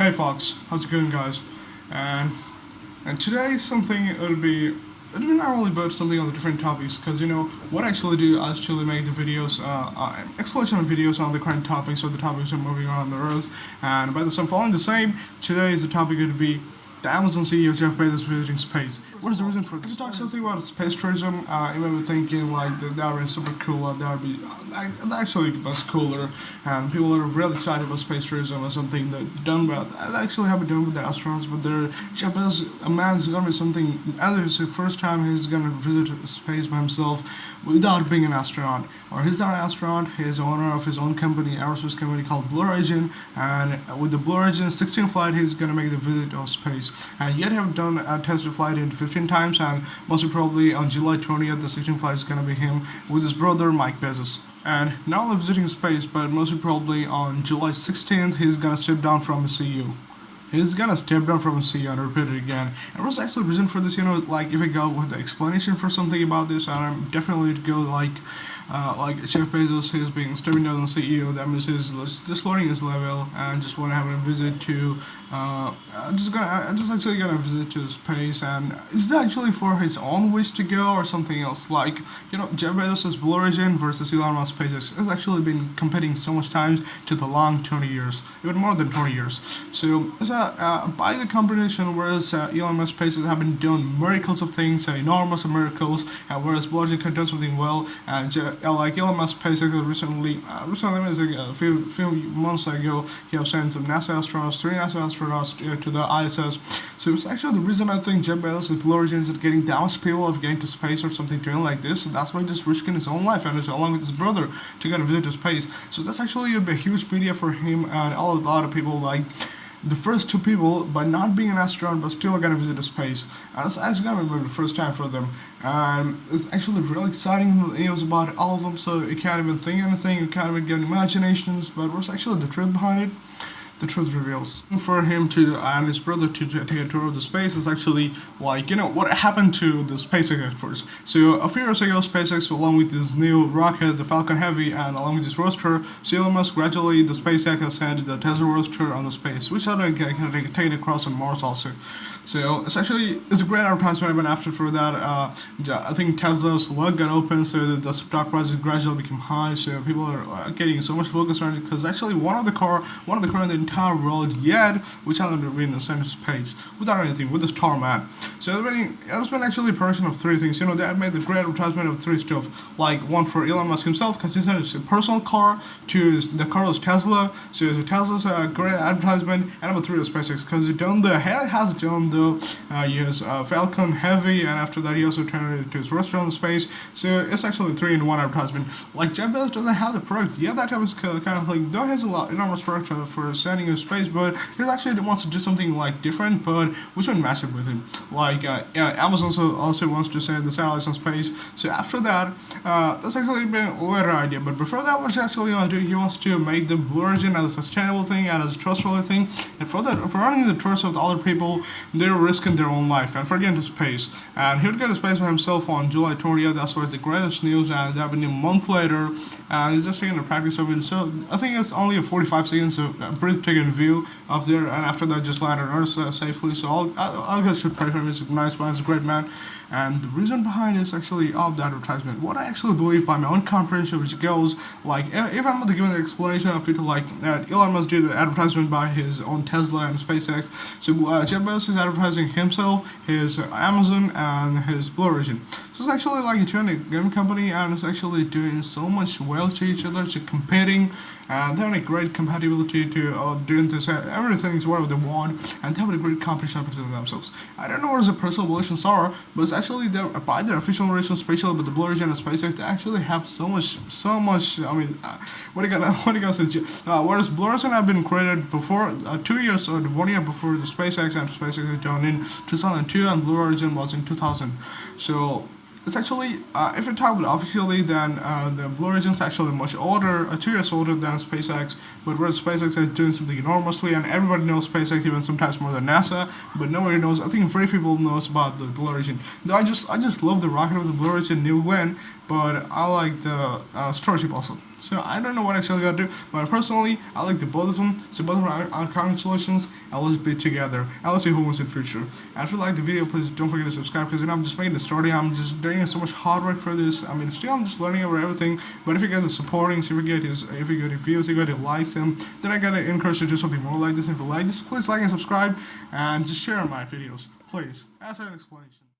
Hey Fox, how's it going, guys? And and today something it'll be not only about something on the different topics, because what I actually do, I actually make the videos, exploration of videos on the current topics or the topics that are moving around the earth. And by the time following the same, today's the topic going to be the Amazon CEO Jeff Bezos visiting space. What is the reason for this? To talk something about space tourism, you may be thinking like that would be super cool, that would be actually much cooler, and people are really excited about space tourism as something that done well. They actually haven't done with the astronauts, but Jeff Bezos, a man is gonna be something. As it's the first time he's gonna visit space by himself without being an astronaut. Or he's not an astronaut. He's owner of his own company, aerospace company called Blue Origin, and with the Blue Origin 16 flight, he's gonna make the visit of space. And yet have done a test flight in 15 times, and most probably on July 20th, the 16th flight is gonna be him with his brother Mike Bezos. And not only visiting space, but most probably on July 16th, he's gonna step down from CEO. He's gonna step down from CEO and repeat it again. And what's actually the reason for this? Like if I go with the explanation for something about this, I'm definitely to go like Jeff Bezos is being stepping down as CEO. That means he's just lowering his level and just want to have a visit to just actually gonna visit to space. And is that actually for his own wish to go or something else? Like Jeff Bezos' Blue Origin versus Elon Musk SpaceX has actually been competing so much times to the long 20 years, even more than 20 years. So by the competition, whereas Elon Musk SpaceX have been doing miracles of things, enormous miracles, and whereas Blue Origin can do something well, and like Elon Musk SpaceX recently, a few months ago, he has sent some NASA astronauts, 3 NASA astronauts to the ISS. So it's actually the reason I think Jeff Bezos' Blue Origin is getting down people of getting to space or something doing like this. So that's why he's just risking his own life and along with his brother to get a visit to space. So that's actually a huge media for him and a lot of people like. The first 2 people, by not being an astronaut, but still gonna visit space. And it's actually gonna be the first time for them. And it's actually really exciting news about all of them, so you can't even think anything, you can't even get imaginations, but what's actually the truth behind it? The truth reveals. For him to and his brother to take a tour of the space is actually like what happened to the SpaceX at first. So a few years ago, SpaceX along with this new rocket, the Falcon Heavy, and along with this roadster, so Elon Musk gradually the SpaceX has sent the Tesla roadster on the space, which are taken across on Mars also. So it's a great advertisement. Even after for that, I think Tesla's luck got open, so the stock prices gradually became high. So people are getting so much focus on it because actually one of the car in the entire world yet which hasn't been sent to space without anything with this tarmac. So it's been actually a production of 3 things. They had made the great advertisement of 3 stuff. Like one for Elon Musk himself because he sent his personal car to the car was Tesla. So it's a Tesla's great advertisement. And number 3 is SpaceX because he has done his Falcon Heavy, and after that he also turned it into his restaurant in space. So it's actually 3 in 1 advertisement. Like Jeff Bezos doesn't have the product. Yeah, that was kind of like though he has enormous product for sending in space, but he actually wants to do something like different, but which would match it with him. Like Amazon also wants to send the satellites in space. So after that, that's actually been a later idea. But before that, what he actually want to do, he wants to make the Blue Origin as a sustainable thing and as a trustworthy thing. And for running the trust of the other people, they're risking their own life and for getting to space. And he would get to space by himself on July 20th. That's why it's the greatest news. And that been a month later, and he's just taking a practice of it. So I think it's only a 45 seconds of breathtaking view of there, and after that just landed on Earth safely. So I'll get should pray for him. He's a nice man, he's a great man. And the reason behind it is actually of the advertisement. What I actually believe by my own comprehension, which goes like if I'm going to give an explanation of it, like Elon Musk did the advertisement by his own Tesla and SpaceX. So Jeff Bezos is advertising himself, his Amazon, and his Blue Origin. So it's actually like a game company, and it's actually doing so much well to each other, to competing, and having a great compatibility to doing this everything is whatever they want, and having a great competition between themselves. I don't know what the personal relations are, but it's actually by their official relations, especially with the Blue Origin and SpaceX, they actually have so much. I mean, what are you gonna say? Whereas Blue Origin have been created before 2 years or 1 year before the SpaceX, and SpaceX was done in 2002, and Blue Origin was in 2000. So it's actually, if you talk about officially, then the Blue Origin is actually much older, 2 years older than SpaceX. But whereas SpaceX is doing something enormously, and everybody knows SpaceX even sometimes more than NASA, but nobody knows. I think very few people knows about the Blue Origin. Though I just love the rocket of the Blue Origin, New Glenn, but I like the Starship also. So I don't know what actually I gotta do, but personally, I like the both of them. So both of them are congratulations, and let's be together. And let's see who wins in the future. And if you like the video, please don't forget to subscribe, because I'm just making the story. I'm just doing so much hard work for this. I mean, still I'm just learning over everything. But if you guys are supporting, so if you get the views, if you get the likes, then I gotta encourage you to do something more like this. If you like this, please like and subscribe, and just share my videos, please. As an explanation.